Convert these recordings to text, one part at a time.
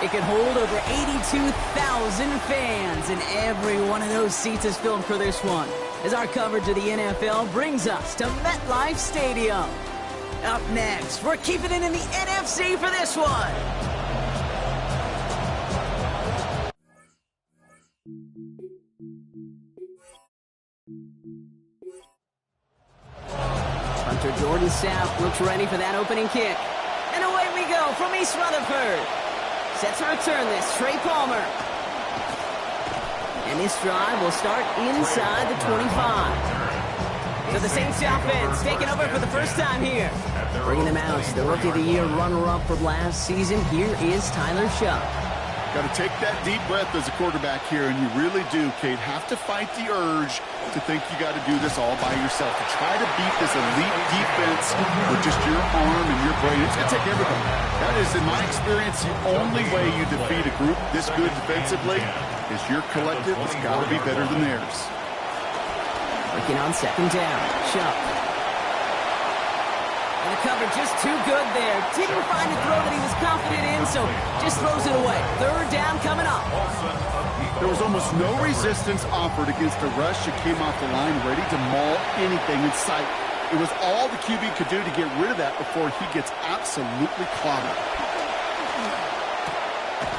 It can hold over 82,000 fans, and every one of those seats is filled for this one, as our coverage of the NFL brings us to MetLife Stadium. Up next, we're keeping it in the NFC for this one. Hunter Jordan South looks ready for that opening kick. And away we go from East Rutherford. Set to return this, Trey Palmer. And this drive will start inside the 25. So the Saints offense taking over for the first time here. Bringing them out, the Rookie of the Year runner-up from last season. Here is Tyler Shuck. Got to take that deep breath as a quarterback here, and you really do, Kate. Have to fight the urge to think you got to do this all by yourself. To try to beat this elite defense with just your arm and your brain. It's going to take everybody. That is, in my experience, the only way you defeat a group this good defensively is your collective has got to be better than theirs. Working on second down. Shuck. And the cover just too good there. Didn't find a throw that he was confident in, so just throws it away. Third down coming up. There was almost no resistance offered against a rush that came off the line ready to maul anything in sight. It was all the QB could do to get rid of that before he gets absolutely clobbered.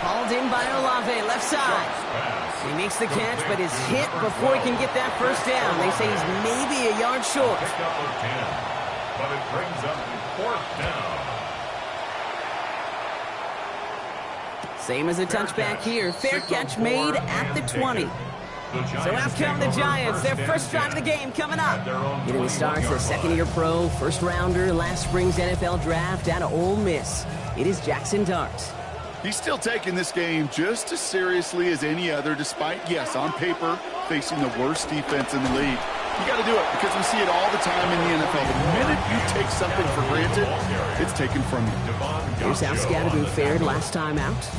Hauled in by Olave, left side. He makes the catch, but is hit before he can get that first down. They say he's maybe a yard short. But it brings up fourth down. Same as a touchback here. Fair catch made at the 20. So out come the Giants. Their first drive of the game coming up. Getting the starts, a second-year pro, first-rounder, last spring's NFL draft out of Ole Miss. It is Jackson Dart. He's still taking this game just as seriously as any other, despite, yes, on paper, facing the worst defense in the league. You got to do it because we see it all the time in the NFL. The minute you take something for granted, it's taken from you. Here's how Scatterby fared last time out.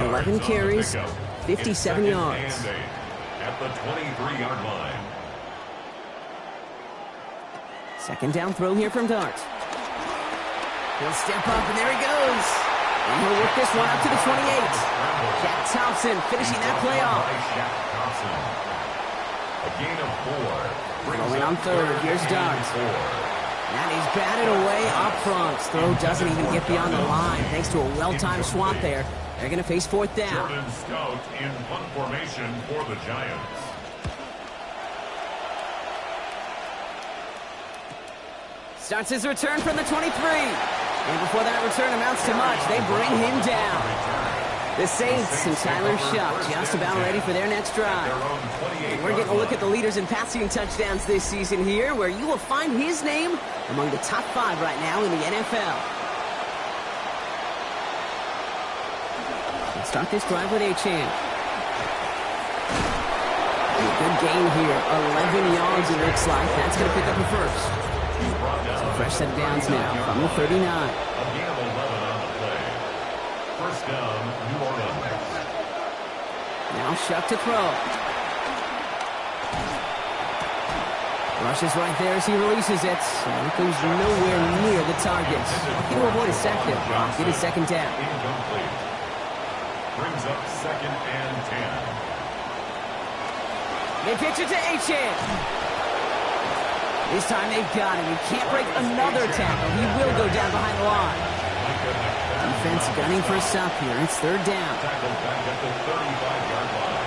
11 carries, 57 yards. At the 23-yard line. Second down throw here from Dart. He'll step up, and there he goes. And he'll work this one up to the 28. Jack Thompson finishing that play off. A gain of 4. Going on third. Here's Dart. And he's batted away up front. Throw doesn't even get beyond the line thanks to a well-timed swat there. They're going to face fourth down. Jordan Stout in punt formation for the Giants. Starts his return from the 23. And before that return amounts to much, they bring him down. The Saints and Tyler Shuck just about ready for their next drive. And we're getting a look at the leaders in passing touchdowns this season here, where you will find his name among the top 5 right now in the NFL. Let's start this drive with Achane. Good gain here. 11 yards it looks like. That's going to pick up the first. So fresh set of downs now from the 39. A gain of 11 on the play. First down, New Orleans. Now Shuck to throw. Rushes right there as he releases it. It goes nowhere near the target. Lucky to avoid a sack there, Brock. Get a second down. Incomplete. Brings up second and 10. They pitch it to Achane. This time they've got him. He can't break another tackle. He will go down behind the line. Defense gunning for a stop here. It's third down. Tackled back at the 35-yard line.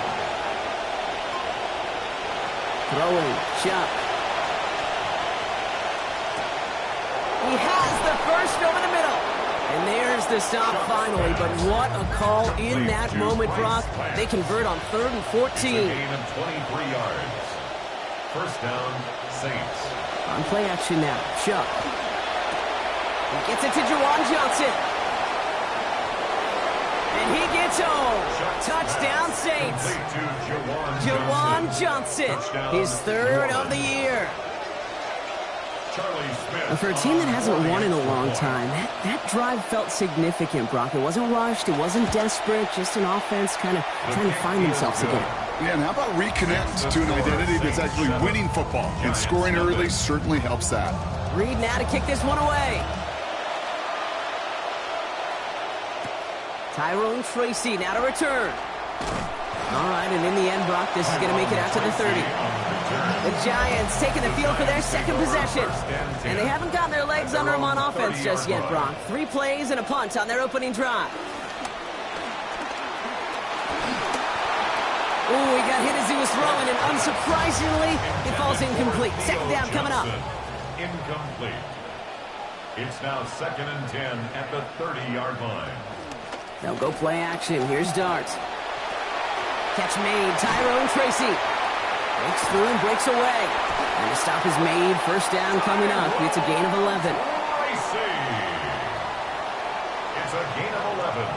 Throwing. Shuck. He has the first over the middle. And there's the stop finally. But what a call in that moment, Brock. They convert on 3rd and 14. It's a gain of 23 yards. First down, Saints. On play action now. Shuck. He gets it to Juwan Johnson. And he gets home. Touchdown, Saints. Juwan Johnson, his 3rd of the year. For a team that hasn't won in a long time, that drive felt significant, Brock. It wasn't rushed. It wasn't desperate. Just an offense kind of trying to find themselves again. Yeah, and how about reconnect to an identity that's actually winning football? And scoring early certainly helps that. Reed now to kick this one away. Tyrone Tracy now to return. All right, and in the end, Brock, this is going to make it out to the 30. The Giants taking the field for their second possession. And they haven't got their legs under them on offense just yet, Brock. 3 plays and a punt on their opening drive. Ooh, he got hit as he was throwing, and unsurprisingly, it falls incomplete. Second down coming up. Incomplete. It's now 2nd and 10 at the 30-yard line. They'll go play action. Here's Dart. Catch made. Tyrone Tracy breaks through and breaks away. And the stop is made. First down coming up. It's a gain of 11. Tracy. It's a gain of 11.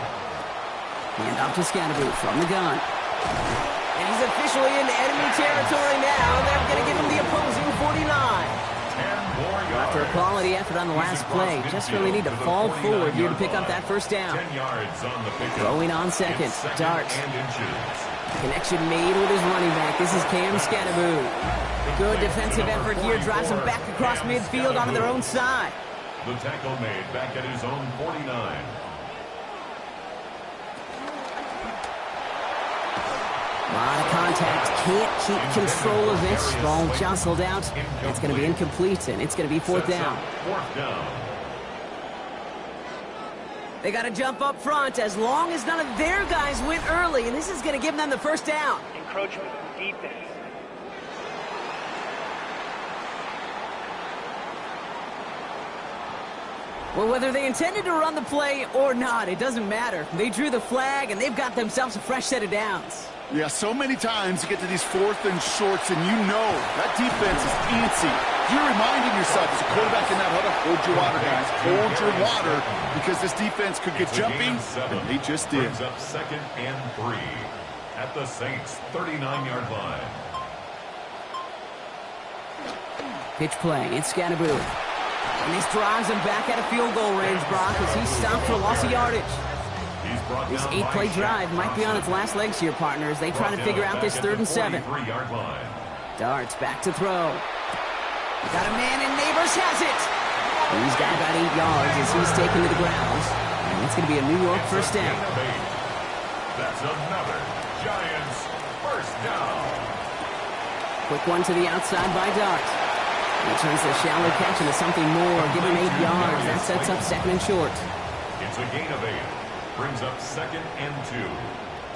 Hand off to Scatterboot from the gun. And he's officially in enemy territory now. They're going to give him the opposing 49. 10 more yards. After a quality effort on the last play, just really need to fall forward here to pick up that first down. 10 yards on the pickup. Throwing on second. Dart. And inches. Connection made with his running back. This is Cam Scatterboot. Good defensive effort here. Drives them back across midfield onto their own side. The tackle made back at his own 49. A lot of contact. Can't keep control of it. Ball jostled out. It's going to be incomplete, and it's going to be fourth down. Fourth down. They got to jump up front as long as none of their guys went early, and this is going to give them the first down. Encroachment defense. Well, whether they intended to run the play or not, it doesn't matter. They drew the flag, and they've got themselves a fresh set of downs. Yeah, so many times you get to these 4th and shorts, and you know that defense is antsy. You're reminding yourself as a quarterback in that huddle, hold your water, guys. Hold your water, because this defense could get jumping, and they just did. Brings up 2nd and 3 at the Saints' 39-yard line. Pitch play. It's Scatterboot. And this drives him back out of field goal range, Brock, as he stopped for loss of yardage. This 8-play drive might be on its last legs here, partners. They try to figure out this 3rd and 7. Darts back to throw. Got a man, and Neighbors has it. He's got about 8 yards as he's taken to the ground. And it's going to be a New York first down. That's another Giants first down. Quick one to the outside by Dart. He turns the shallow catch into something more. Give him 8 yards. That sets up 2nd and short. It's a gain of 8. Brings up 2nd and 2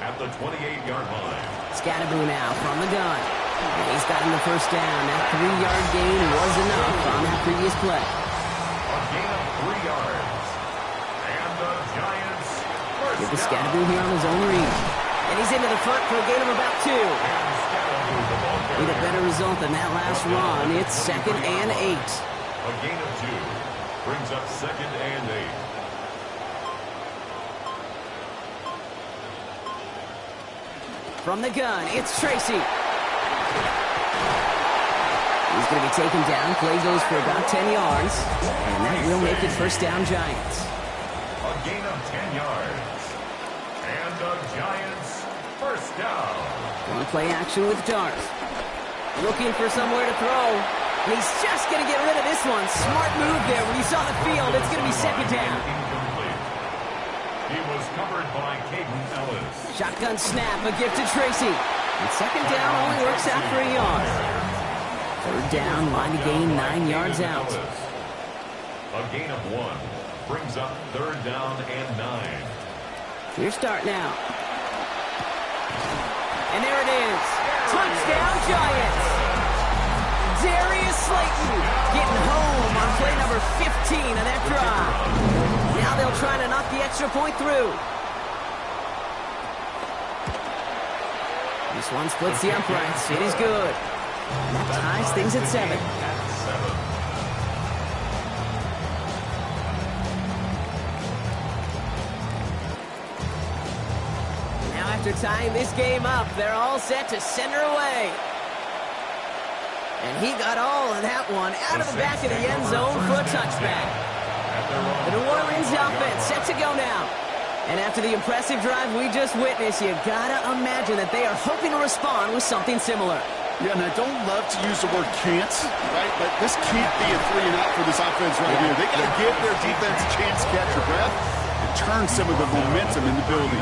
at the 28-yard line. Scatterboot now from the gun. And he's gotten the first down. That 3-yard gain was enough on that previous play. A gain of 3 yards. And the Giants first Get the down. Scatterboot here on his own read. And he's into the front for a gain of about 2. And Scatterboot, the ball Need a carrier. better result than that last run. It's 2nd and 8. A gain of 2 brings up 2nd and 8. From the gun, it's Tracy. He's going to be taken down. Play goes for about 10 yards. And that will make it first down, Giants. A gain of 10 yards. And the Giants first down. Going to play action with Dart. Looking for somewhere to throw. And he's just going to get rid of this one. Smart move there. When he saw the field, it's going to be second down. Incomplete. He was covered by Caden Ellis. Shotgun snap, a gift to Tracy. And second down only works out for a yard. Third down, line to gain 9 yards out. A gain of 1 brings up 3rd down and 9. Here's Dart now. And there it is. Touchdown, Giants. Darius Slayton getting home on play number 15 of that drive. Now they'll try to knock the extra point through. This one splits the uprights. It is good. And that ties things at 7. Now after tying this game up, they're all set to center away. And he got all of that one out of the back of the end zone for a touchback. The New Orleans offense set to go now. And after the impressive drive we just witnessed, you gotta imagine that they are hoping to respond with something similar. Yeah, and I don't love to use the word can't, right? But this can't be a 3 and out for this offense right here. They got to give their defense a chance to catch their breath. And turn some of the momentum in the building.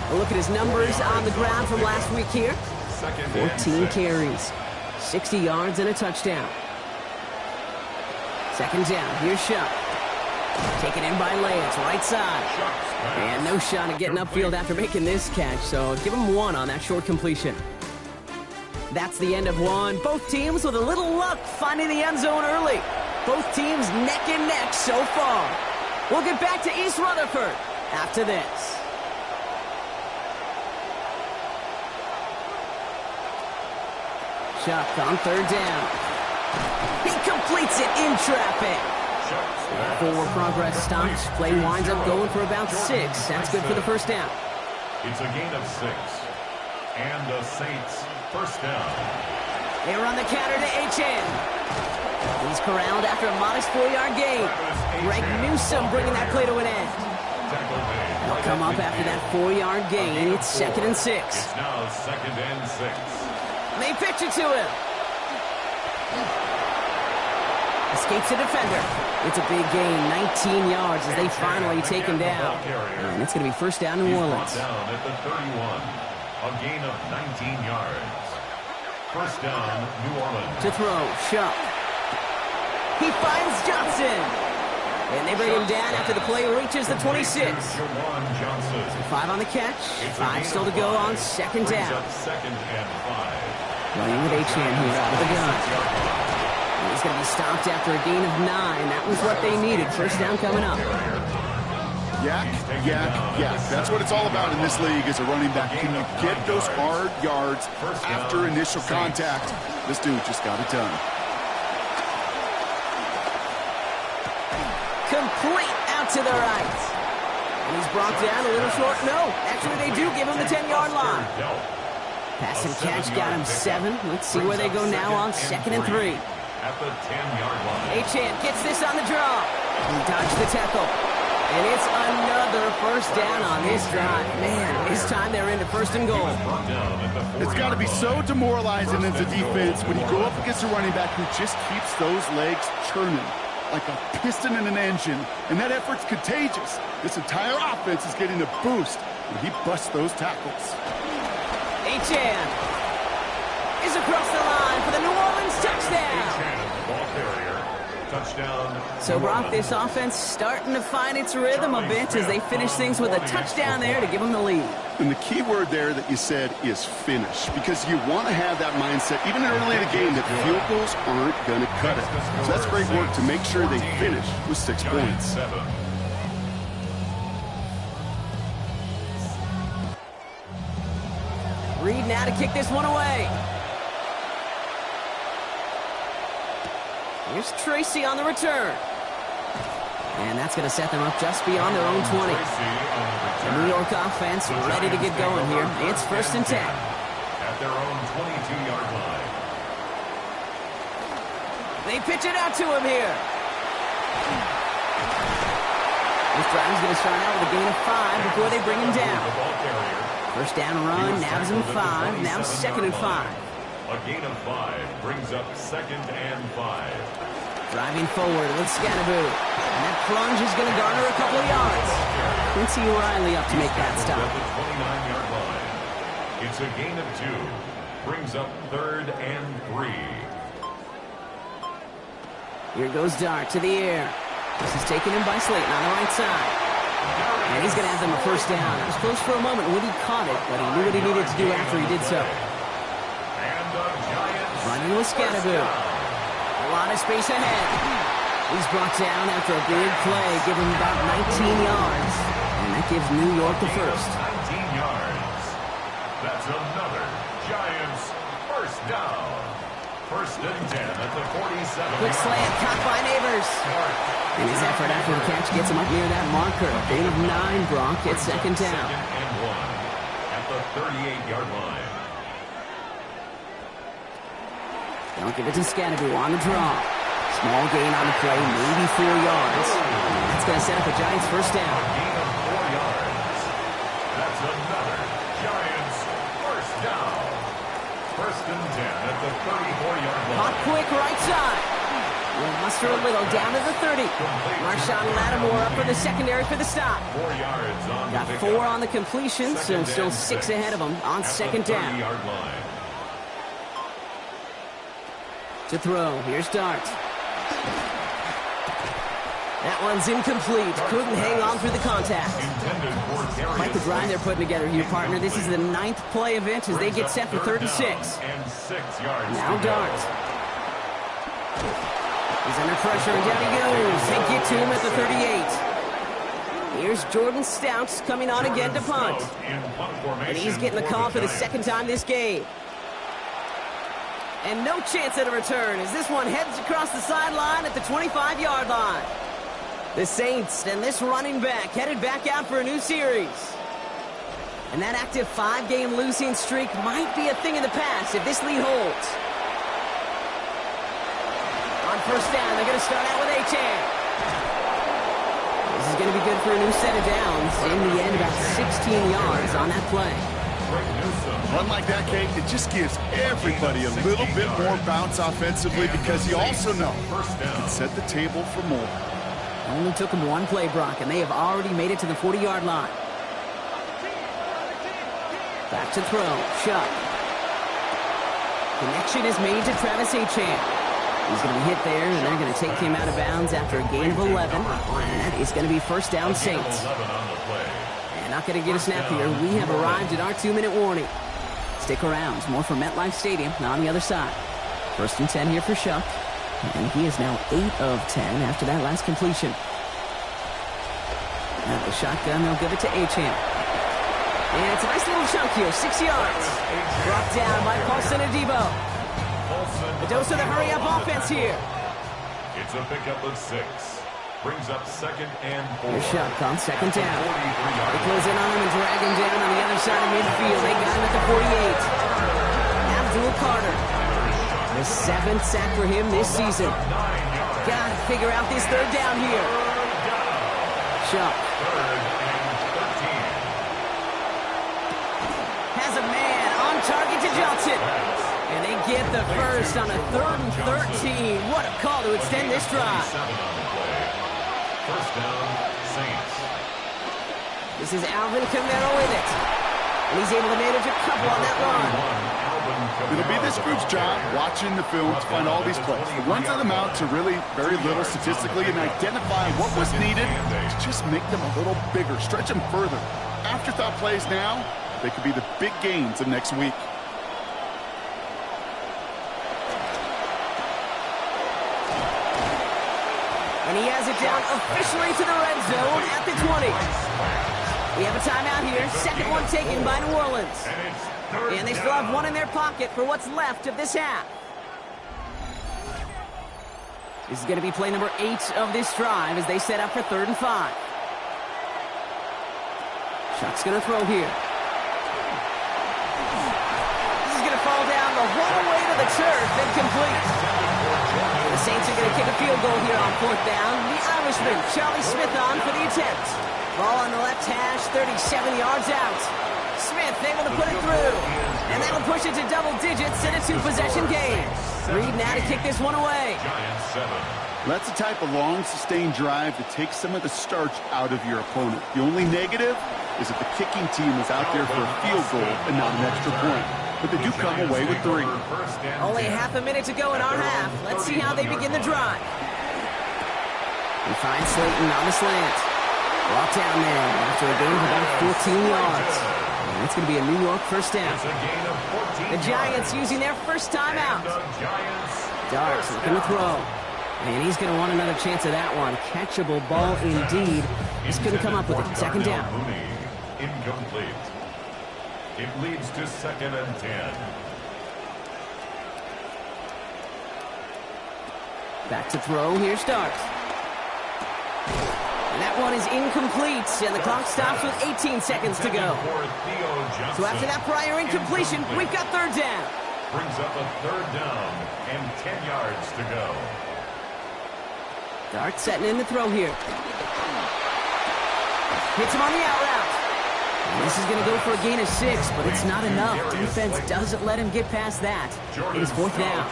A look at his numbers on the ground from last week here. 14 carries, 60 yards, and a touchdown. Second down, here's Shuck. Taken in by Lance, right side. And no shot at getting upfield after making this catch, so give him 1 on that short completion. That's the end of one. Both teams with a little luck finding the end zone early. Both teams neck and neck so far. We'll get back to East Rutherford after this. Chuck on third down. He completes it in traffic. Forward progress stops. Play winds up going for about 6. That's good for the first down. It's a gain of 6. And the Saints first down. They run the counter to HN. He's corralled after a modest 4-yard gain. Greg Newsome bringing that play to an end. They'll come up after that 4-yard gain. It's 2nd and 6. It's now 2nd and 6. They pitch it to him. Escapes the defender. It's a big gain, 19 yards as they finally take him down. And it's going to be first down New Orleans. Down at the 31. A gain of 19 yards. First down, New Orleans. To throw, Shuck. He finds Johnson. And they bring him down after the play reaches the 26. 5 on the catch. 5 still to go on second down. Second and 5. Running with H-Man here out of the gun. And he's going to be stopped after a gain of 9. That was what they needed. First down coming up. Yak, yak, yak. That's what it's all about in this league as a running back. Can you get those hard yards after initial contact? This dude just got it done. Complete out to the right. And he's brought down a little short. No, actually they do give him the 10-yard line. Pass and catch got him 7. Let's see where they go now on 2nd and 3. At the 10-yard line. H-Han gets this on the draw. He dodged the tackle. And it's another first down on this drive. Man, this time they're into 1st and goal. It's got to be so demoralizing as a defense when you go up against a running back who just keeps those legs churning like a piston in an engine. And that effort's contagious. This entire offense is getting a boost when he busts those tackles. H-Han is across the line for the New Orleans touchdown. Ball carrier. Touchdown. So, Brock, this offense starting to find its rhythm a bit as they finish things with a touchdown there to give them the lead. And the key word there that you said is finish, because you want to have that mindset, even early in the game, that field goals aren't going to cut it. So that's great work to make sure they finish with 6 points. Reed now to kick this one away. Here's Tracy on the return. And that's going to set them up just beyond their own 20. The New York offense ready to get going here. It's 1st and 10. At their own 22-yard line. They pitch it out to him here. This drive is going to start out with a gain of 5 before they bring him down. First down run, nabs him 5, now 2nd and 5. A gain of 5 brings up 2nd and 5. Driving forward with Scannaboo. And that plunge is going to garner a couple of yards. Quincy Riley up to make that stop. At the 29-yard line. It's a gain of 2. Brings up 3rd and 3. Here goes Dart to the air. This is taken in by Slayton on the right side. And he's going to have them a first down. It was close for a moment when he caught it, but he knew what he needed to do after he did so. Running with Scannaboo. A lot of space ahead. He's brought down after a big play, giving him about 19 yards. And that gives New York the first. 19 yards. That's another Giants first down. 1st and 10 at the 47. Quick slant, caught by Neighbors. And his effort after the catch gets him up near that marker. Gain of 9, Brock. It's 2nd down. 2nd and 1 at the 38-yard line. Don't give it to Scannaboo on the draw. Small gain on the play, maybe 4 yards. That's going to set up the Giants first down. Gain of 4 yards. That's another Giants first down. 1st and 10 at the 34-yard line. Hot quick right side. We'll muster a little down to the 30. Marshawn Lattimore up for the secondary for the stop. 4 yards on Got the 4 on the completion, so still 6 ahead of him on second down. To throw, here's Dart. That one's incomplete. Couldn't hang on through the contact. Quite the drive they're putting together here, partner. This is the 9th play of it as they get set for 3rd and 6. Now Dart. He's under pressure, and down he goes. They get to him at the 38. Here's Jordan Stouts coming on again to punt. And he's getting the call for the 2nd time this game. And no chance at a return as this one heads across the sideline at the 25-yard line. The Saints and this running back headed back out for a new series. And that active 5-game losing streak might be a thing of the past if this lead holds. On 1st down, they're going to start out with Achane. This is going to be good for a new set of downs. In the end, about 16 yards on that play. Run like that, Kate, it just gives everybody a little bit more bounce offensively because you also know you can set the table for more. Only took them 1 play, Brock, and they have already made it to the 40-yard line. Back to throw. Shuck. Connection is made to Travis Achane. He's going to be hit there, and they're going to take him out of bounds after a gain of 11. And that is going to be 1st down Saints. And not going to get a snap here. We have arrived at our 2-minute warning. Stick around. More from MetLife Stadium on the other side. 1st and 10 here for Shuck. And he is now 8 of 10 after that last completion. At the shotgun, they'll give it to Achane. And it's a nice little chunk here, 6 yards. Brought down by Paulson Adebo. A dose of the hurry-up offense here. It's a pickup of 6. Brings up 2nd and 4. Here's Shuck on 2nd down. They close in on him and drag him down on the other side of midfield. They got him at the 48. Abdul Carter. The 7th sack for him this season. Got to figure out this 3rd down here. Shuck. Has a man on target to Johnson. And they get the first on a 3rd and 13. What a call to extend this drive. 1st down, Saints. This is Alvin Kamara with it. And he's able to manage a couple on that run. It'll be this group's job watching the film to find all these plays. The ones that amount to really very little statistically and identify what was needed to just make them a little bigger, stretch them further. Afterthought plays now, they could be the big gains of next week. And he has it down officially to the red zone at the 20. We have a timeout here. 2nd one taken by New Orleans. And they still have 1 in their pocket for what's left of this half. This is going to be play number 8 of this drive as they set up for 3rd and 5. Shuck's going to throw here. This is going to fall down the whole way to the turf and complete. The Saints are going to kick a field goal here on 4th down. The Irishman, Charlie Smith, on for the attempt. Ball on the left hash, 37 yards out. Smith able to put it through. And that'll push it to double digits in a 2-possession game. Reed now to kick this one away. That's the type of long, sustained drive that takes some of the starch out of your opponent. The only negative is that the kicking team is out there for a field goal and not an extra point. But they do come away with 3. Only half a minute to go in our half. Let's see how they begin the drive. We find Slayton on the slant. Brought down there after a gain of about 14 yards. And it's going to be a New York 1st down. The Giants using their first timeout. Darts looking to throw. And he's going to want another chance of that one. Catchable ball indeed. Just couldn't come up with it. 2nd down. Incomplete. It leads to 2nd and 10. Back to throw. Here's Darts. And that one is incomplete, and the clock stops with 18 seconds to go. So after that prior incompletion, we've got 3rd down. Brings up a 3rd down and 10 yards to go. Dart setting in the throw here. Hits him on the out route. This is going to go for a gain of 6, but it's not enough. Defense doesn't let him get past that. It is 4th down.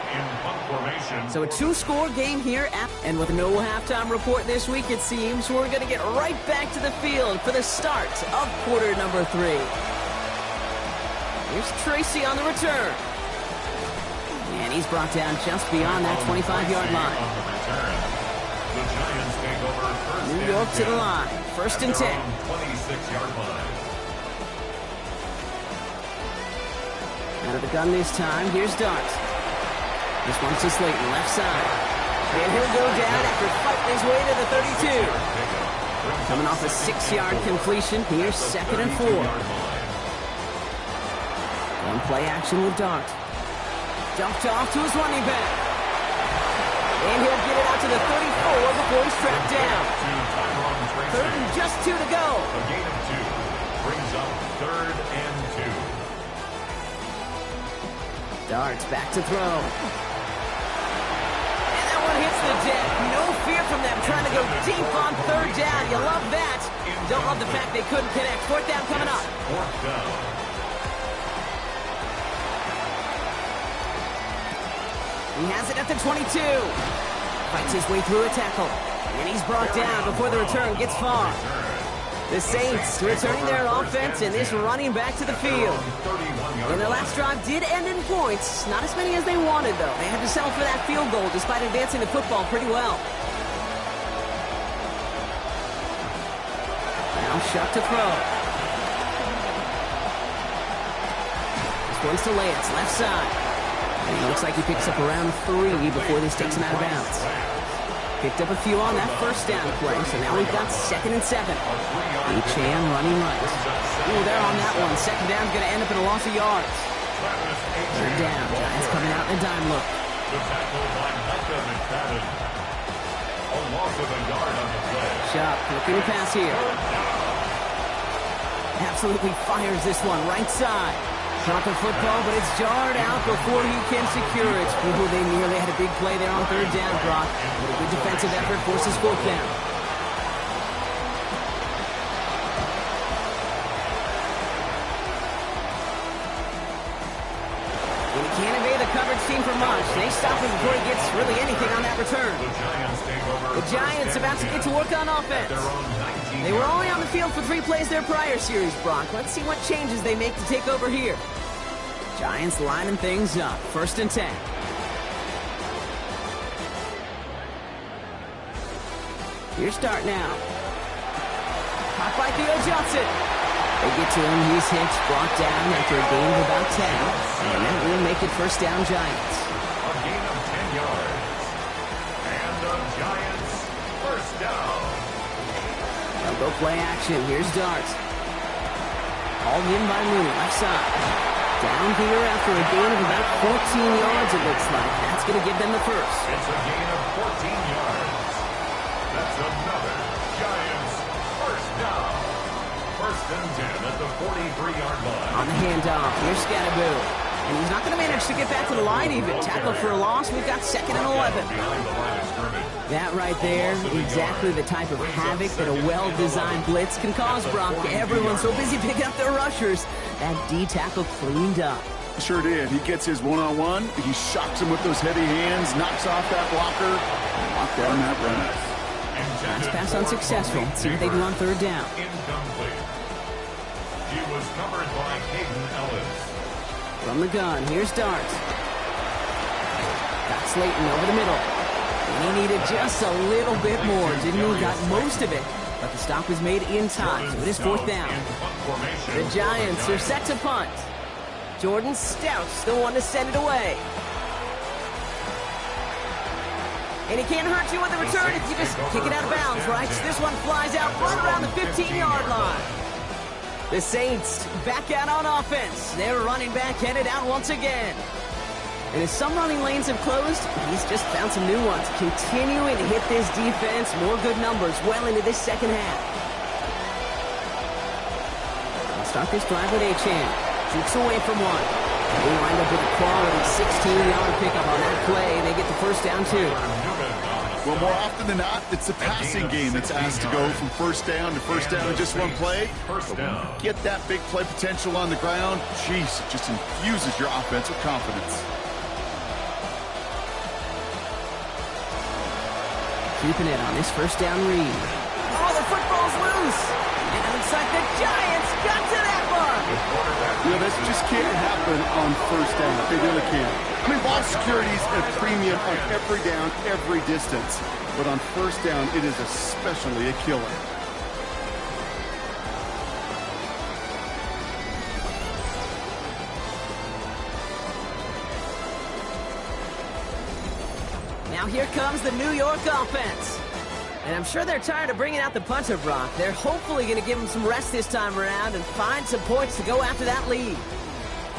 So a 2-score game here. And with no halftime report this week, it seems, we're going to get right back to the field for the start of quarter number 3. Here's Tracy on the return. And he's brought down just beyond that 25-yard line. New York to the line. 1st and 10. 26-yard line. Out of the gun this time. Here's Dart. This one's to Slayton, left side. And he'll go down after fighting his way to the 32. Coming off a 6-yard completion. Here's 2nd and 4. One play action with Dart. Dumped off to his running back. And he'll get it out to the 34 before he's trapped down. 3rd and just 2 to go. A gain of 2 brings up 3rd and 2. Darts back to throw. And that one hits the deck. No fear from them trying to go deep on 3rd down. You love that. Don't love the fact they couldn't connect. 4th down coming up. 4th down. He has it at the 22. Fights his way through a tackle. And he's brought down before the return gets far. The Saints returning their offense and this running back to the field. And their last drive did end in points. Not as many as they wanted, though. They had to settle for that field goal despite advancing the football pretty well. Now Shuck to throw. This one's to Lance, left side. And it looks like he picks up around 3 before this takes him out of bounds. Picked up a few on that 1st down play, so now we've got 2nd and 7. H.A.M. running right. Ooh, they're on that one. 2nd down's going to end up in a loss of yards. 3rd down. Giants coming out in a dime look. The tackle by Micah McFadden. A loss of a yard on the play. Shuck looking to pass here. Absolutely fires this one right side. Shot the football, but it's jarred out before he can secure it. Ooh, they nearly had a big play there on 3rd down, Brock. But a good defensive effort forces 4th down. And he can't evade the coverage team for much. They stop him before he gets really anything on that return. The Giants about to get to work on offense. They were only on the field for 3 plays their prior series, Brock. Let's see what changes they make to take over here. Giants lining things up. 1st and 10. Here's Start now. Caught by Theo Johnson. They get to him. He's hit, brought down after a gain of about 10. And that will make it 1st down Giants. A gain of 10 yards. And the Giants 1st down. They'll go play action. Here's Dart. Called in by Mooney, left side. Down here after a gain of about 14 yards, it looks like. That's going to give them the 1st. It's a gain of 14 yards. That's another Giants 1st down. 1st and 10 at the 43-yard line. On the handoff, here's Scatterboo. And he's not going to manage to get back to the line even. Tackle for a loss. We've got 2nd and 11. Behind the line of scrimmage. That right there, exactly the type of havoc that a well-designed blitz can cause, Brock. Everyone's so busy picking up their rushers. That D tackle cleaned up. Sure did. He gets his one-on-one. He shocks him with those heavy hands, knocks off that blocker, and locked down that run. Last pass unsuccessful. Let's see what they do on 3rd down. Incomplete. He was covered by Hayden Ellis. From the gun, here's Dart. Got Slayton over the middle. And he needed just a little bit more, didn't he? Got most of it, but the stop was made in time, so it is 4th down. The Giants are set to punt. Jordan Stout's the one to send it away. And he can't hurt you with the return if you just kick it out of bounds, right? This one flies out right around the 15-yard line. The Saints back out on offense. Their running back headed out once again. And as some running lanes have closed, he's just found some new ones. Continuing to hit this defense, more good numbers well into this 2nd half. They'll start this drive with H.A.M. Shoots away from one. They wind up with a quality 16-yard pickup on that play. They get the 1st down too. Well, more often than not, it's the passing game that's asked to go from first down in just one play. First down. Get that big play potential on the ground. Jeez, it just infuses your offense with confidence. Keeping it on this first down read. Oh, the football's loose. And it looks like the Giants got to that one. You know, this just can't happen on first down. They really can't. I mean, ball security is a premium on every down, every distance. But on first down, it is especially a killer. Now here comes the New York offense. And I'm sure they're tired of bringing out the punter, Brock. They're hopefully going to give him some rest this time around and find some points to go after that lead.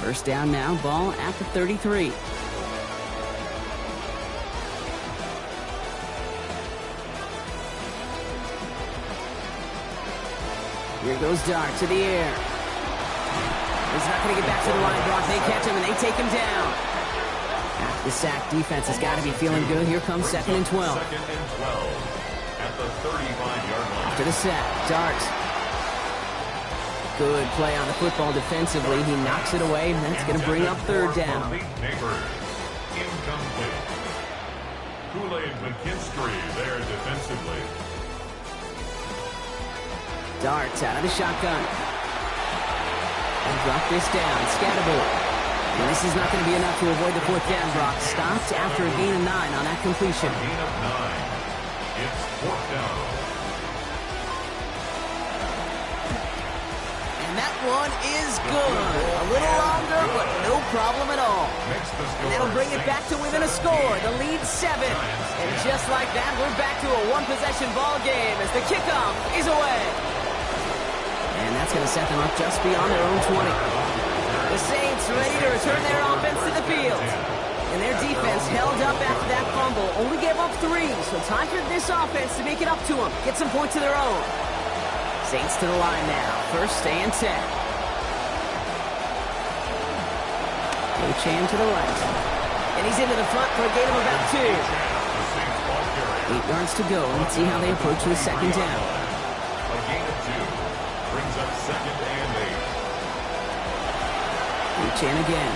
First down now, ball at the 33. Here goes Dart to the air. He's not going to get back to the line, Brock. They catch him and they take him down. The sack defense has got to be feeling good. Here comes 2nd and 12. Second and 12 at the 35-yard line. After the sack, Dart. Good play on the football defensively. He knocks it away, and that's going to bring up 3rd down. Incomplete. Kool-Aid McKinstry there defensively. Dart's out of the shotgun. And drop this down. Scatterboard. And this is not going to be enough to avoid the 4th down, Brock. Stopped after a gain of 9 on that completion. Gain of 9. It's 4th down. And that one is good. A little longer, but no problem at all. And that'll bring it back to within a score. The lead 7. And just like that, we're back to a one-possession ball game as the kickoff is away. And that's going to set them up just beyond their own 20. The Saints ready to return their offense to the field. And their defense held up after that fumble. Only gave up 3, so time for this offense to make it up to them. Get some points of their own. Saints to the line now. First and 10. Chan to the right. And he's into the front for a gain of about 2. 8 yards to go. Let's see how they approach the 2nd down. A gain of 2 brings up 2nd and 8. Chan again.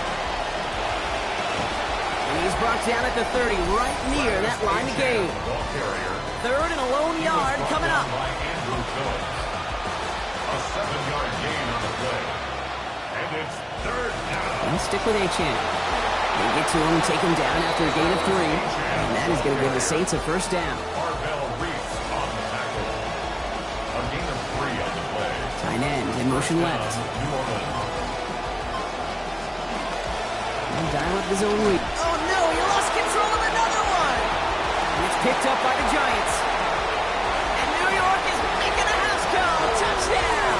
And he's brought down at the 30, right near that line of gain. 3rd and a lone yard coming up. By Andrew Phillips. A 7-yard gain on the play. And it's 3rd down. And stick with Chan. They get to him and take him down after a gain of 3. And that is going to give the Saints a first down. Marvell Reese on the tackle. A gain of 3 on the play. Tight end in motion left. New Orleans. And dial up the zone read. Oh no, he lost control of another one. And it's picked up by the Giants. And New York is making a house call. Touchdown.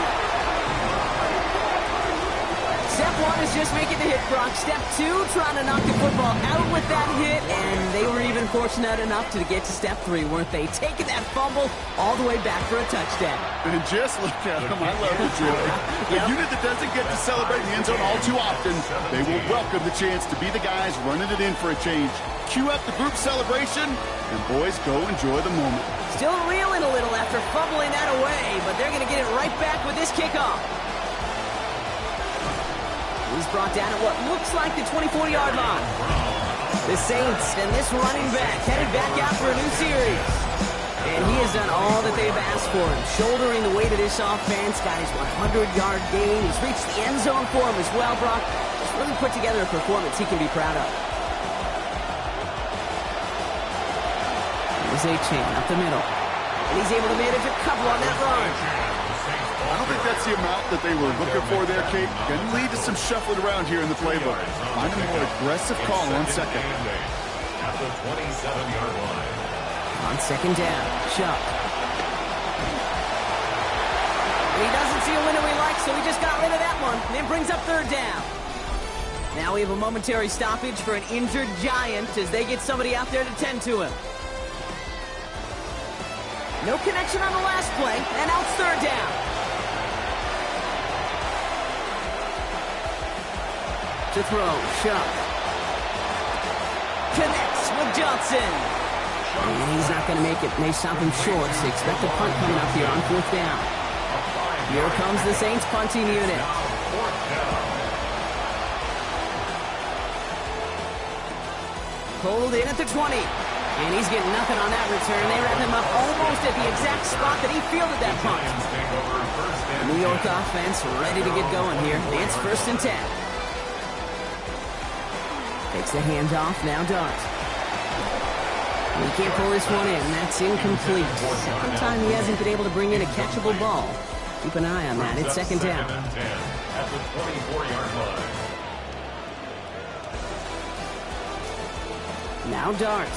Step 1 is just making the hit, Brock. Step 2, trying to knock the football out with that hit. And they were even fortunate enough to get to step 3, weren't they? Taking that fumble all the way back for a touchdown. And just look at them. I love it, Joey. The unit that doesn't get to celebrate in the end zone all too often, they will welcome the chance to be the guys running it in for a change. Cue up the group celebration, and boys, go enjoy the moment. Still reeling a little after fumbling that away, but they're going to get it right back with this kickoff. He's brought down at what looks like the 24-yard line. The Saints and this running back headed back out for a new series. And he has done all that they've asked for him. Shouldering the weight of this offense, got his 100-yard gain. He's reached the end zone for him as well, Brock. Just really put together a performance he can be proud of. Here's Chan up the middle. And he's able to manage a couple on that run. I don't think that's the amount that they were looking for there, Kate. Going to lead to some shuffling around here in the playbook. Find a more aggressive call on 2nd. At the 27-yard line. On 2nd down, Chuck. He doesn't see a window he likes, so he just got rid of that one. And it brings up 3rd down. Now we have a momentary stoppage for an injured Giant as they get somebody out there to tend to him. No connection on the last play, and now it's 3rd down. To throw, Chuck. Connects with Johnson. And he's not going to make it. May stop him short, so expect a punt coming up here on 4th down. Here comes the Saints punting unit. Pulled in at the 20. And he's getting nothing on that return. They wrap him up almost at the exact spot that he fielded that punt. New York offense ready to get going here. It's 1st and 10. Takes the handoff, now Dart. He can't pull this one in. That's incomplete. Second time he hasn't been able to bring in a catchable ball. Keep an eye on that. It's 2nd down. At the 24-yard line. Now Dart.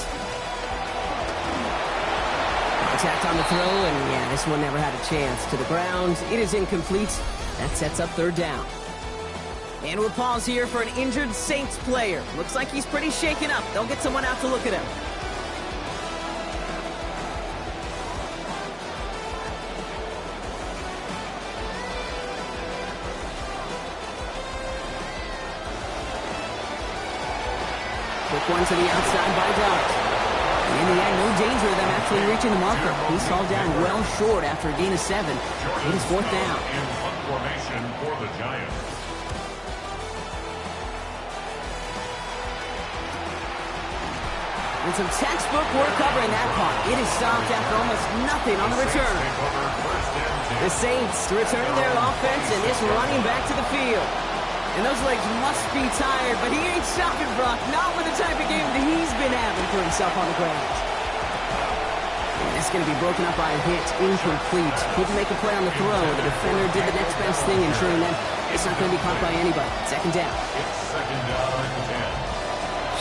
Contact on the throw, and yeah, this one never had a chance. To the ground, it is incomplete. That sets up 3rd down. And we'll pause here for an injured Saints player. Looks like he's pretty shaken up. They'll get someone out to look at him. Quick one to the outside by Dart. And in the end, no danger of them actually reaching the marker. He's hauled down well short after a gain of 7. It is 4th down. In punt formation for the Giants. And some textbook work covering that punt. It is stopped after almost nothing on the return. The Saints returning their offense and is running back to the field. And those legs must be tired, but he ain't stopping, Brock. Not with the type of game that he's been having for himself on the ground. And it's going to be broken up by a hit, incomplete. Couldn't make a play on the throw. The defender did the next best thing, ensuring that it's not going to be caught by anybody. 2nd down. It's 2nd down and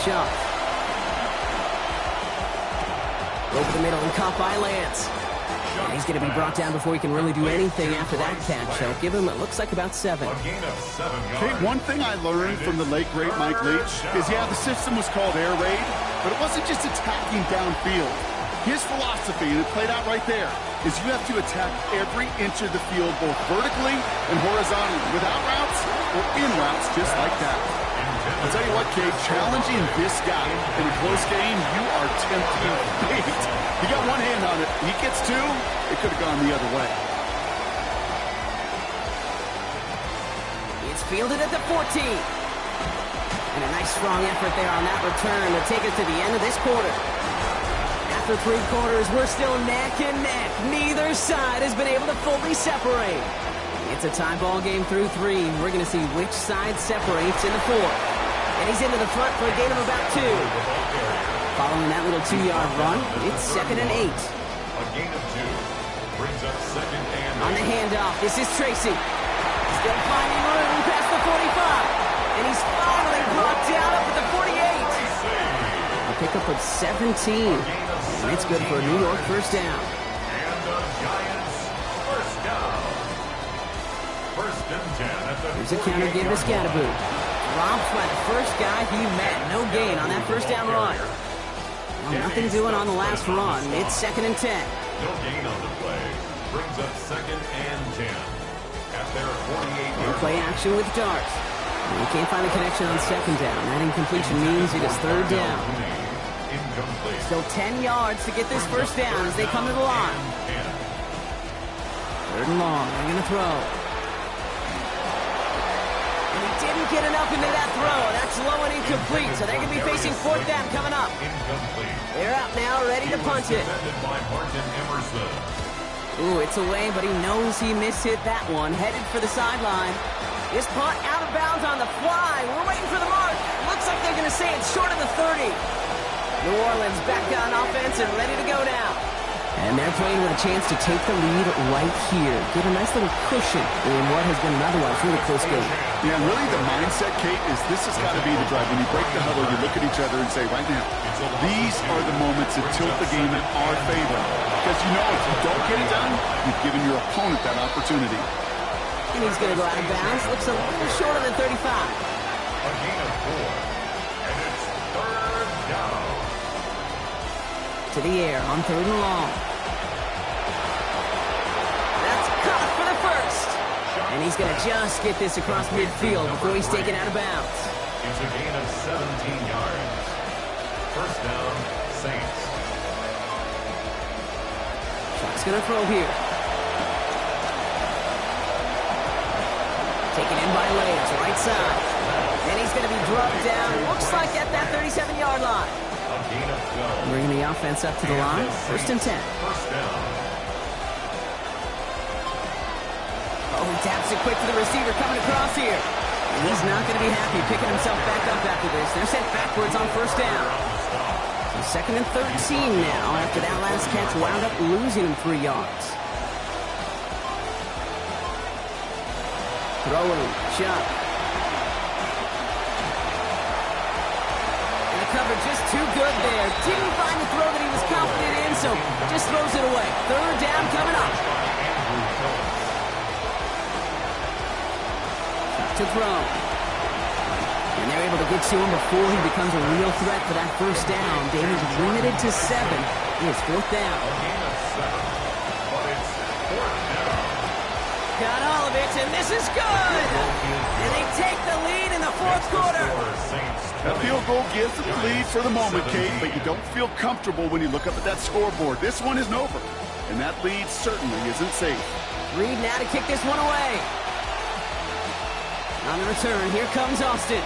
10. Shuff. Over the middle and caught by Lance. And he's going to be brought down before he can really do anything after that catch. So give him, it looks like about 7. A gain of 7 yards. Okay, one thing I learned from the late, great Mike Leach is, yeah, the system was called air raid, but it wasn't just attacking downfield. His philosophy, and it played out right there, is you have to attack every inch of the field, both vertically and horizontally, without routes or in routes, just like that. I'll tell you what, Kate, challenging this guy in a close game, you are tempting fate. He got one hand on it. He gets 2, it could have gone the other way. It's fielded at the 14. And a nice strong effort there on that return to take us to the end of this quarter. After 3 quarters, we're still neck and neck. Neither side has been able to fully separate. It's a tie ball game through 3. We're going to see which side separates in the 4th. And he's into the front for a gain of about 2. Following that little 2-yard run, it's 2nd and 8. A gain of 2 brings up 2nd and 8. On the handoff, this is Tracy. Still finding room past the 45. And he's finally brought down up at the 48. A pickup of 17. And it's good for a New York 1st down. And the Giants 1st down. 1st and 10 at the Here's a counter give to Scatterboot. Dropped by the first guy he met. No gain on that 1st down run. Well, nothing doing on the last run. It's 2nd and 10. No gain on the play. Brings up 2nd and 10. At their 48-yard Play action with Dart. And he can't find a connection on 2nd down. That incompletion means it is 3rd down. Incomplete. Still 10 yards to get this 1st down as they come to the line. 3rd and long. They're going to throw. And he didn't get enough into that throw. That's low and incomplete. So they're going to be facing 4th down coming up. Incomplete. They're out now, ready to punt it. Defended by Martin Emerson. Ooh, it's away, but he knows he mishit that one. Headed for the sideline. This punt out of bounds on the fly. We're waiting for the mark. Looks like they're going to say it's short of the 30. New Orleans back on offense and ready to go now. And they're playing with a chance to take the lead right here. Get a nice little cushion in what has been an otherwise really close game. Yeah, and really the mindset, Kate, is this has got to be the drive. When you break the huddle, you look at each other and say, right now, these are the moments that tilt the game in our favor. Because you know if you don't get it done, you've given your opponent that opportunity. And he's going to go out of bounds. Looks a little shorter than 35. A gain of 4. And it's 3rd down. To the air on 3rd and long. That's caught for the 1st. And he's going to just get this across midfield before he's taken out of bounds. It's a gain of 17 yards. 1st down, Saints. Shot's going to throw here. Taken in by Layers, right side. And he's going to be drugged down. Looks like at that 37-yard line. Bringing the offense up to the line. 1st and 10. Oh, he taps it quick to the receiver coming across here. And he's not going to be happy picking himself back up after this. They're sent backwards on 1st down. So 2nd and 13 now after that last catch wound up losing him 3 yards. Throwing, shot. And the cover just too good there. Didn't find the throw that he was confident in, so just throws it away. 3rd down coming up. To throw. And they're able to get to him before he becomes a real threat for that 1st down. Davis limited to 7. It's 4th down. Got all of it, and this is good! And they take the lead in the 4th quarter. That field goal gives them the lead for the moment, Kate, but you don't feel comfortable when you look up at that scoreboard. This one isn't over, and that lead certainly isn't safe. Reed now to kick this one away. On the return, here comes Austin.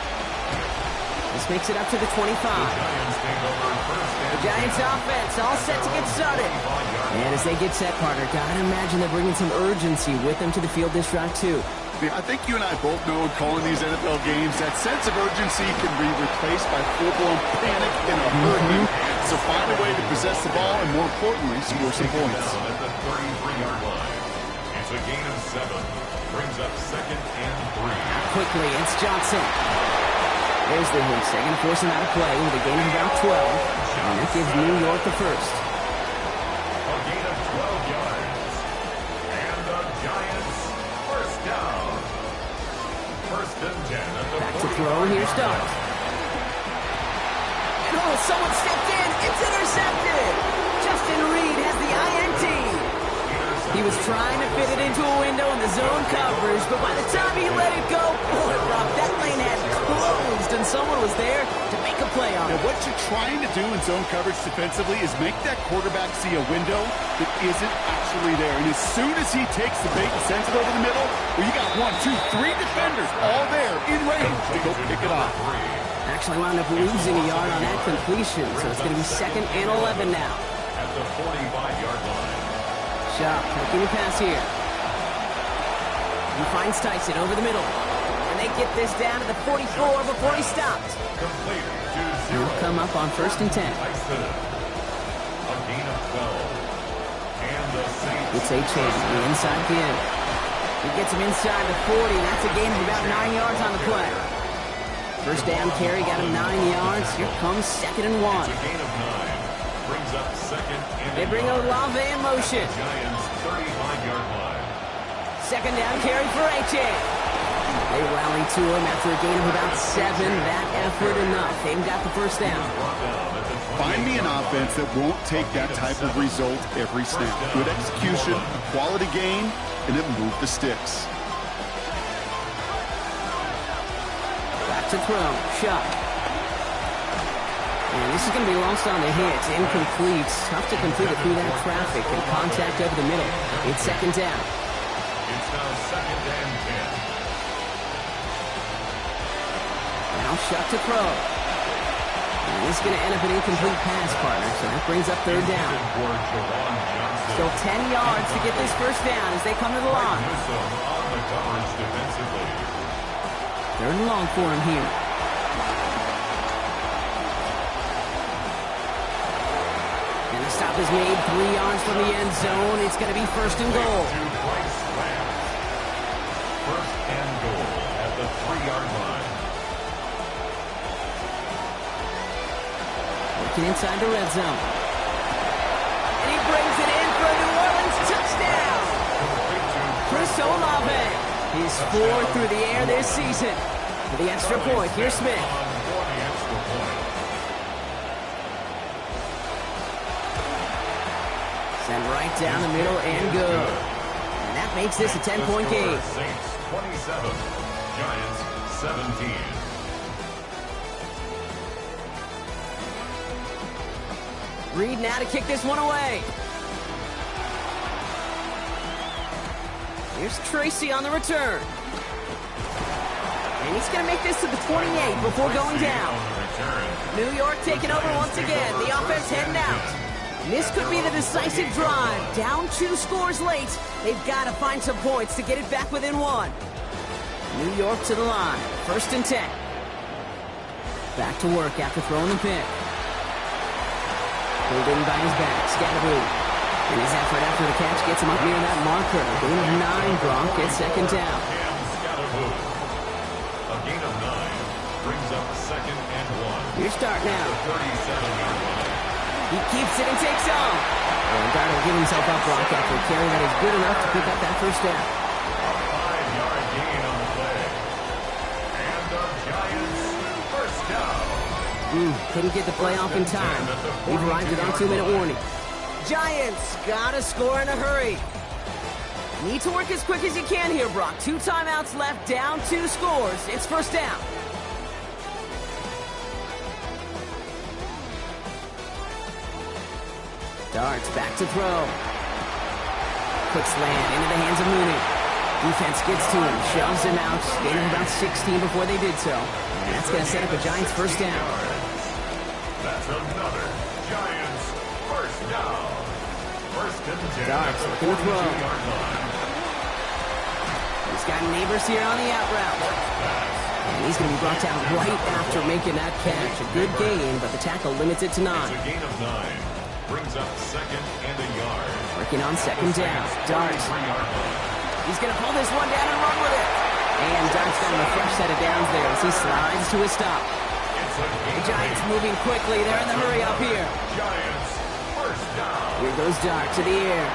This makes it up to the 25. The Giants offense all set to get started. And as they get set, Carter, gotta imagine they're bringing some urgency with them to the field this drive, too. Yeah, I think you and I both know in calling these NFL games, that sense of urgency can be replaced by full-blown panic in a hurry. So find a way to possess the ball and, more importantly, score some points. At the 33-yard line. It's a gain of 7. Brings up 2nd and 3. Quickly, it's Johnson. There's the hit. They're going to force him out of play with a gain of about 12. And that gives New York the 1st. A gain of 12 yards. And the Giants 1st down. 1st and 10 at the Back to throw. Here's Starks. And oh, someone stepped in. It's intercepted. Justin Reed has the INT. He was trying to fit it into a window in the zone coverage, but by the time he let it go, boy, Rob, that lane had closed, and someone was there to make a play on it. Now, what you're trying to do in zone coverage defensively is make that quarterback see a window that isn't actually there. And as soon as he takes the bait and sends it over the middle, well, you got 1, 2, 3 defenders all there in range to go pick it off. Actually wound up losing a yard on that completion, so it's going to be 2nd and 11 now. At the 45-yard line. Shot, making a pass here. He finds Tyson over the middle. And they get this down to the 44 before he stops. Completed to 0. He'll come up on 1st and 10. Tyson. A gain of 12. And the Saints. It's H. Hayden, the inside kid. He gets him inside the 40. That's a gain of about 9 yards on the play. 1st down carry got him 9 yards. Here comes 2nd and 1. It's a gain of 9. Brings up 2nd and They bring Olave in motion. Giants 35-yard line. 2nd down carry for H. They rally to him after a gain of about 7. That effort enough. They've got the 1st down. Find me an offense that won't take that type of result every snap. Good execution, quality game, and it moved the sticks. Back to throw. Shot. And this is going to be lost on the hit. Incomplete. Tough to complete it through that traffic and contact over the middle. It's 2nd down. It's now 2nd and 10. Now shot to throw. And this is going to end up an incomplete pass, partner. So that brings up 3rd down. Still 10 yards to get this 1st down as they come to the line. On the coverage defensively. 3rd and long for him here. And the stop is made 3 yards from the end zone. It's going to be 1st and goal. 1st and goal at the 3-yard line. Working inside the red zone. And he brings it in for a New Orleans touchdown. Chris Olave. His 4th through the air this season. For the extra point, here's Smith. For the extra point. Send right down the middle and good. And that makes this a 10-point game. Saints 27, Giants 17. Reed now to kick this one away. Here's Tracy on the return. And he's going to make this to the 28 before going down. New York taking over once again. The offense heading out. This could be the decisive drive. Down 2 scores late. They've got to find some points to get it back within 1. New York to the line. 1st and 10. Back to work after throwing the pick. Pulled in by his back. Scatterboo. And his effort after the catch gets him up near that marker. Gain of 9. Gronk gets 2nd down. A gain of 9 brings up 2nd and 1. Here's Dart now. 37-yard line. He keeps it and takes off. And Dart will give himself up, Gronk, after a carry that is good enough to pick up that 1st down. A 5-yard gain on the play. And the Giants' 1st down. Couldn't get the play off in time. We've arrived at our 2-minute warning. Giants gotta score in a hurry. Need to work as quick as you can here, Brock. 2 timeouts left, down 2 scores. It's 1st down. Darts back to throw. Quick slant into the hands of Mooney. Defense gets to him, shoves him out. Gain of about 16 before they did so. And that's going to set up a Giants 1st down. That's another Giants 1st down. 1st and 10 Darts at the looking to throw. 42-yard line. He's got neighbors here on the out route. And he's going to be brought down right after making that catch. A good gain, but the tackle limits it to 9. It's a gain of 9. Brings up 2nd and a yard. Working on 2nd down. Darts. He's going to pull this one down and run with it. And Darts got him a fresh set of downs there as he slides to a stop. The Giants moving quickly. They're in the hurry up here. Giants 1st down. Here goes Dart to the air.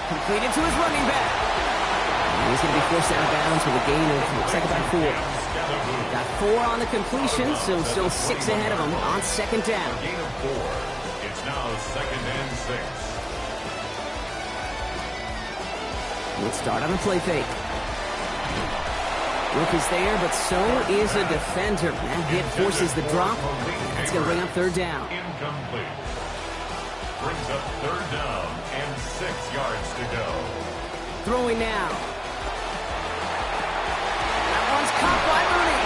Completed to his running back. And he's going to be forced out of bounds with a gain of, looks like about 4. Got 4 on the completion, so still 6 ahead of him on 2nd down. Gain of 4. It's now 2nd and 6. Let's start on a play fake. Look is there, but so is a defender. That hit forces the drop. That's going to bring up 3rd down. Incomplete. Brings up 3rd down and 6 yards to go. Throwing now. That one's caught by Mooney.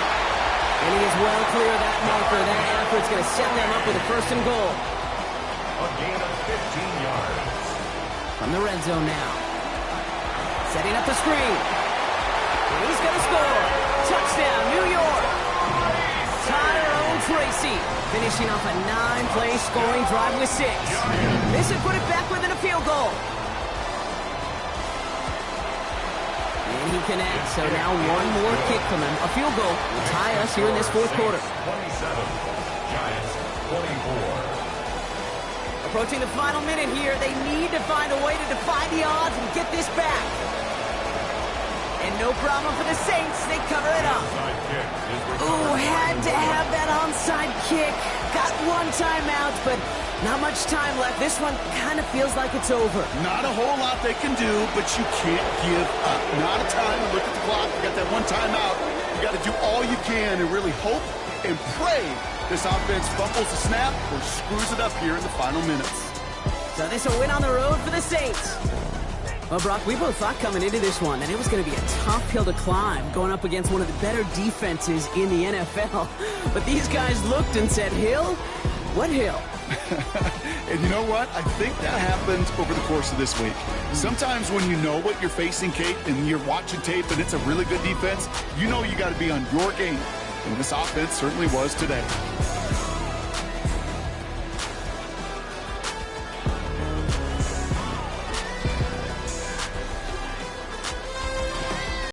And he is well clear of that marker. That effort's going to set them up with a 1st and goal. A gain of 15 yards. From the red zone now. Setting up the screen. And he's going to score. Touchdown, New York. Tyrone Tracy finishing off a 9-play scoring drive with 6. This would put it back within a field goal. And he connects, so now one more kick from him. A field goal will tie us here in this 4th quarter. 27. Giants 24. Approaching the final minute here, they need to find a way to defy the odds and get this back. And no problem for the Saints. They cover it up. Ooh, had to have that onside kick. Got 1 timeout, but not much time left. This one kind of feels like it's over. Not a whole lot they can do, but you can't give up. Not a time to look at the clock. You got that 1 timeout. You got to do all you can and really hope and pray this offense fumbles the snap or screws it up here in the final minutes. So this a win on the road for the Saints. Well, Brock, we both thought coming into this one that it was going to be a tough hill to climb going up against one of the better defenses in the NFL. But these guys looked and said, hill? What hill? And you know what? I think that happens over the course of this week. Sometimes when you know what you're facing, Kate, and you're watching tape and it's a really good defense, you know you got to be on your game. And this offense certainly was today.